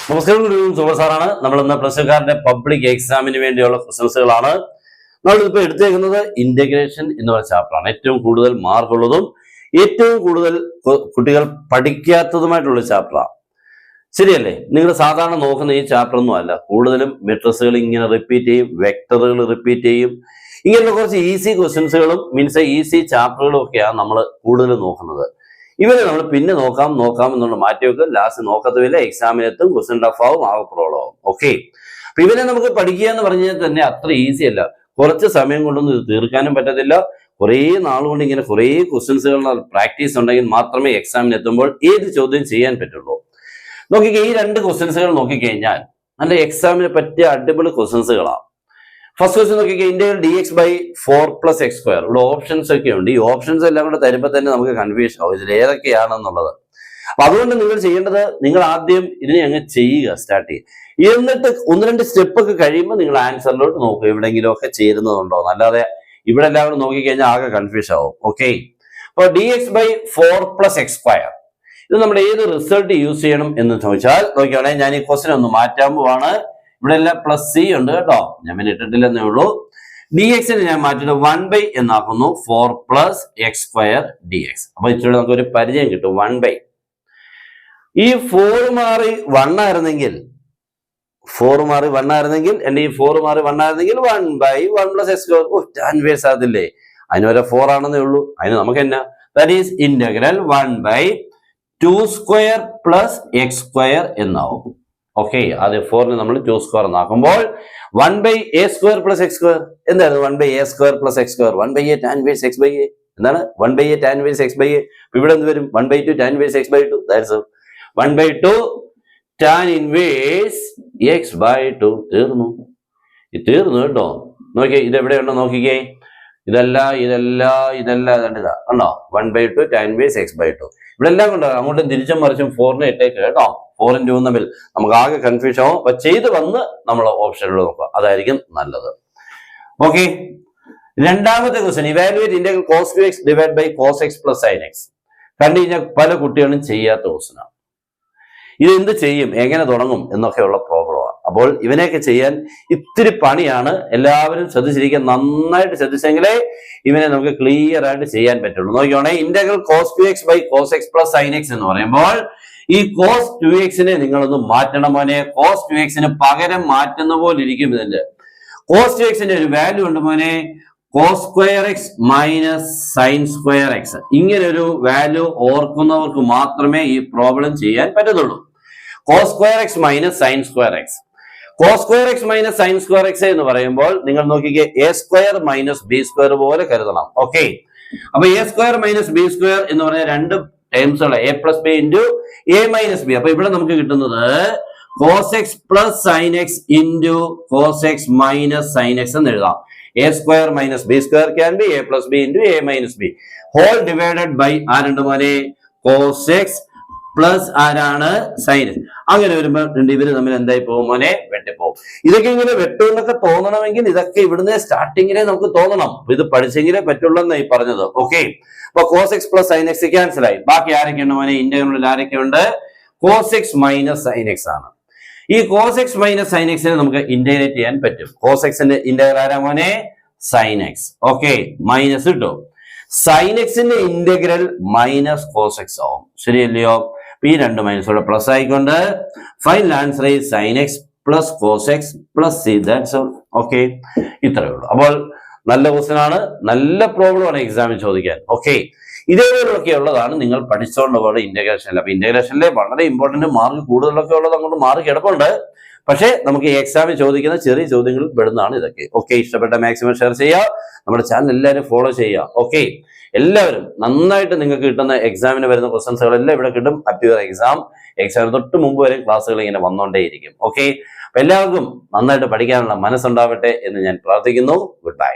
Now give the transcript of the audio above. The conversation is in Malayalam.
നമസ്കാരം, സൂപ്പർ സാറാണ്. നമ്മൾ ഇന്ന് പ്ലസ് ടുക്കാരുടെ പബ്ലിക് എക്സാമിന് വേണ്ടിയുള്ള ക്വസ്റ്റൻസുകളാണ് നമ്മളിപ്പോൾ എടുത്തേക്കുന്നത്. ഇന്റഗ്രേഷൻ എന്ന് പറയുന്ന ചാപ്റ്ററാണ്. ഏറ്റവും കൂടുതൽ മാർക്ക് ഉള്ളതും ഏറ്റവും കൂടുതൽ കുട്ടികൾ പഠിക്കാത്തതുമായിട്ടുള്ള ചാപ്റ്ററാണ്. ശരിയല്ലേ? നിങ്ങൾ സാധാരണ നോക്കുന്ന ഈ ചാപ്റ്റർ ഒന്നും അല്ല. കൂടുതലും മെട്രിക്സുകൾ ഇങ്ങനെ റിപ്പീറ്റ് ചെയ്യും, വെക്ടറുകൾ റിപ്പീറ്റ് ചെയ്യും. ഇങ്ങനെയുള്ള കുറച്ച് ഈസി ക്വസ്റ്റൻസുകളും മീൻസ് ഈസി ചാപ്റ്ററുകളും ഒക്കെയാണ് നമ്മൾ കൂടുതൽ നോക്കുന്നത്. ഇവരെ നമ്മൾ പിന്നെ നോക്കാം എന്നുള്ള മാറ്റി വെക്കും. ലാസ്റ്റ് നോക്കത്തുമില്ല, എക്സാമിനെത്തും, ക്വസ്റ്റ്യൻ ടഫ് ആവും, ആകെ പ്രോബ്ലം ആവും. ഓക്കെ, അപ്പൊ ഇവരെ നമുക്ക് പഠിക്കുക എന്ന് പറഞ്ഞാൽ തന്നെ അത്ര ഈസി അല്ല. കുറച്ച് സമയം കൊണ്ടൊന്നും ഇത് തീർക്കാനും പറ്റത്തില്ല. കുറേ നാളുകൊണ്ട് ഇങ്ങനെ കുറേ ക്വസ്റ്റ്യൻസുകളുടെ പ്രാക്ടീസ് ഉണ്ടെങ്കിൽ മാത്രമേ എക്സാമിന് എത്തുമ്പോൾ ഏത് ചോദ്യം ചെയ്യാൻ പറ്റുള്ളൂ. നോക്കിക്കേ, ഈ രണ്ട് ക്വസ്റ്റ്യൻസുകൾ നോക്കിക്കഴിഞ്ഞാൽ നല്ല എക്സാമിന് പറ്റിയ അടിപൊളി ക്വസ്റ്റ്യൻസുകളാണ്. ഫസ്റ്റ് ക്വസ്റ്റ്യൻ നോക്കിക്കേ, ഇന്റഗ്രൽ dx by 4 + x². ഇവിടെ ഓപ്ഷൻസ് ഒക്കെ ഉണ്ട്. ഈ ഓപ്ഷൻസ് എല്ലാം കൂടെ തരുമ്പോൾ തന്നെ നമുക്ക് കൺഫ്യൂഷൻ ആവും ഇതിൽ ഏതൊക്കെയാണെന്നുള്ളത്. അപ്പൊ അതുകൊണ്ട് നിങ്ങൾ ചെയ്യേണ്ടത്, നിങ്ങൾ ആദ്യം ഇതിനെ അങ്ങ് ചെയ്യുക, സ്റ്റാർട്ട് ചെയ്യുക. എന്നിട്ട് ഒന്ന് രണ്ട് സ്റ്റെപ്പ് ഒക്കെ കഴിയുമ്പോൾ നിങ്ങൾ ആൻസറിലോട്ട് നോക്കുക, എവിടെയെങ്കിലും ഒക്കെ ചേരുന്നതുണ്ടോ. അല്ലാതെ ഇവിടെ എല്ലാവരും നോക്കിക്കഴിഞ്ഞാൽ ആകെ കൺഫ്യൂഷൻ ആവും. ഓക്കെ, അപ്പൊ dx by 4 + x². ഇത് നമ്മൾ ഏത് റിസൾട്ട് യൂസ് ചെയ്യണം എന്ന് ചോദിച്ചാൽ നോക്കിയാണെങ്കിൽ ഞാൻ ഈ ക്വസ്റ്റ്യൻ ഒന്ന് മാറ്റാൻ പോവാണ്. ഇവിടെ എല്ലാം +c ഉണ്ട് കേട്ടോ, ഞാൻ പിന്നെ ഇട്ടിട്ടില്ലെന്നേ ഉള്ളൂ. dx-നെ ഞാൻ മാറ്റിയിട്ട് 1/, എന്നാക്കുന്നു. 4 + x² dx. അപ്പൊ ഇച്ചിരി നമുക്ക് ഒരു പരിചയം കിട്ടും. 1/. ഈ 4 മാറി 1 ആയിരുന്നെങ്കിൽ, എന്റെ ഈ 4 മാറി 1 ആയിരുന്നെങ്കിൽ 1/1 + x². tan ഇൻവേഴ്സ് ആകത്തില്ലേ? അതിന് വരെ 4 ആണെന്നേ ഉള്ളൂ. അതിന് നമുക്ക് എന്നാ, ദാറ്റ് ഈസ് ഇന്റഗ്രൽ 1/2² + x² എന്നാവും. ഓക്കെ, അത് 4-നെ നമ്മൾ 2² എന്നാക്കുമ്പോൾ 1/a² + x². എന്താണ് 1/a² + x²? 1/a tan inverse x/a. എന്താണ് 1/a tan ഇൻവേഴ്സ് x/a? ഇവിടെ എന്ത് വരും? 1/2 tan inverse x/2. That's 1/2 tan inverse x/2. തീർന്നു കേട്ടോ. നോക്കിയേ, ഇതെവിടെയുണ്ടോ നോക്കിക്കേ. ഇതല്ല കണ്ടിതാ കണ്ടോ? 1/2 tan ഇൻവേഴ്സ് x/2. ഇവിടെ എല്ലാം കണ്ടോ? അങ്ങോട്ടും തിരിച്ചും മറിച്ചും 4-നെ ഇട്ടേക്ക് കേട്ടോ. 4-ഉം 2-ഉം തമ്മിൽ നമുക്ക് ആകെ കൺഫ്യൂഷൻ ആവും. അപ്പൊ ചെയ്ത് വന്ന് നമ്മൾ ഓപ്ഷനിൽ നോക്കുക, അതായിരിക്കും നല്ലത്. ഓക്കെ, രണ്ടാമത്തെ question, evaluate integral cos 2x / cos x + sin x. കണ്ടു കഴിഞ്ഞാൽ പല കുട്ടികളും ചെയ്യാത്ത ക്വസ്റ്റ്യനാണ്. ഇത് എന്ത് ചെയ്യും, എങ്ങനെ തുടങ്ങും എന്നൊക്കെയുള്ള പ്രോബ്ലമാണ്. അപ്പോൾ ഇവനെയൊക്കെ ചെയ്യാൻ ഇത്തിരി പണിയാണ്. എല്ലാവരും ശ്രദ്ധിച്ചിരിക്കുക, നന്നായിട്ട് ശ്രദ്ധിച്ചെങ്കിലേ ഇവനെ നമുക്ക് ക്ലിയർ ആയിട്ട് ചെയ്യാൻ പറ്റുള്ളൂ. നോക്കിയോണേ, integral cos 2x / cos x + sin x എന്ന് പറയുമ്പോൾ ഈ cos 2x-നെ നിങ്ങളൊന്ന് മാറ്റണം മോനെ. cos 2x-ന് പകരം മാറ്റുന്ന പോലെ ഇരിക്കും ഇതിന്റെ. cos 2x-ന്റെ ഒരു വാല്യൂ ഉണ്ട് മോനെ, cos² - sin²x. ഇങ്ങനെ ഒരു വാല്യൂ ഓർക്കുന്നവർക്ക് മാത്രമേ ഈ പ്രോബ്ലം ചെയ്യാൻ പറ്റത്തുള്ളൂ. cos² - sin²x. cos² - sin²x എന്ന് പറയുമ്പോൾ നിങ്ങൾ നോക്കിക്കേ, a² - b² പോലെ കരുതണം. ഓക്കെ, അപ്പൊ a² - b² എന്ന് പറഞ്ഞ രണ്ട് ടേംസ് ഉള്ള a + b × a - b. അപ്പൊ ഇവിടെ നമുക്ക് കിട്ടുന്നത് cos x + sin x × cos x - sin x എന്ന് എഴുതാം. a² - b² can be a + b × a - b whole divided by ആരുണ്ട് മോനെ, cos x പ്ലസ് ആരാണ്, sin x. അങ്ങനെ വരുമ്പോൾ ഇവര് തമ്മിൽ എന്തായി പോകും മോനെ, വെട്ടിപ്പോകും. ഇതൊക്കെ ഇങ്ങനെ വെട്ടുമെന്നൊക്കെ തോന്നണമെങ്കിൽ ഇതൊക്കെ ഇവിടുന്ന് സ്റ്റാർട്ടിങ്ങിലെ നമുക്ക് തോന്നണം. ഇത് പഠിച്ചെങ്കിലേ പറ്റുള്ളൂ എന്നായി പറഞ്ഞത്. ഓക്കെ, അപ്പൊ cos x + sin x cancel ആയി. ബാക്കി ആരൊക്കെയുണ്ട് മോനെ, ഇന്റഗ്രലിൽ ആരൊക്കെയുണ്ട്? cos x - sin x ആണ്. ഈ cos x - sin x-നെ നമുക്ക് ഇന്റഗ്രേറ്റ് ചെയ്യാൻ പറ്റും. cos x-ന്റെ ഇന്റഗ്രൽ ആരാ മോനെ, sin x. ഓക്കെ, മൈനസ് കിട്ടും. sin x-ന്റെ ഇന്റഗ്രൽ -cos x ആവും. ശരിയല്ലയോ? ഈ രണ്ട് മൈനസോടെ പ്ലസ് ആയിക്കൊണ്ട് final answer sin x + cos x + c. That's all. Okay, ഇത്രയേ ഉള്ളൂ. അപ്പോൾ നല്ല ക്വസ്റ്റ്യൻ ആണ്, നല്ല പ്രോബ്ലം ആണ് എക്സാമിൽ ചോദിക്കാൻ. ഓക്കെ, ഇതേപോലെയൊക്കെ ഉള്ളതാണ് നിങ്ങൾ പഠിച്ചുകൊണ്ട് പോലെ ഇന്റഗ്രേഷനിൽ. അപ്പൊ ഇന്റഗ്രേഷനിലെ വളരെ ഇമ്പോർട്ടന്റ് മാർക്ക് കൂടുതലൊക്കെ ഉള്ളത് അങ്ങോട്ട് മാർക്ക് കിടപ്പുണ്ട്. പക്ഷേ നമുക്ക് ഈ എക്സാമിൽ ചോദിക്കുന്ന ചെറിയ ചോദ്യങ്ങളിൽ പെടുന്നതാണ് ഇതൊക്കെ. ഓക്കെ, ഇഷ്ടപ്പെട്ട മാക്സിമം ഷെയർ ചെയ്യുക, നമ്മുടെ ചാനൽ എല്ലാവരും ഫോളോ ചെയ്യുക. ഓക്കെ, എല്ലാവരും നന്നായിട്ട് നിങ്ങൾക്ക് കിട്ടുന്ന എക്സാമിന് വരുന്ന ക്വസ്റ്റൻസുകളെല്ലാം ഇവിടെ കിട്ടും. അപ് ടു യുവർ എക്സാമിന് തൊട്ട് മുമ്പ് വരെ ക്ലാസ്സുകൾ ഇങ്ങനെ വന്നുകൊണ്ടേയിരിക്കും. ഓക്കെ, അപ്പൊ എല്ലാവർക്കും നന്നായിട്ട് പഠിക്കാനുള്ള മനസ്സുണ്ടാവട്ടെ എന്ന് ഞാൻ പ്രാർത്ഥിക്കുന്നു. Good bye.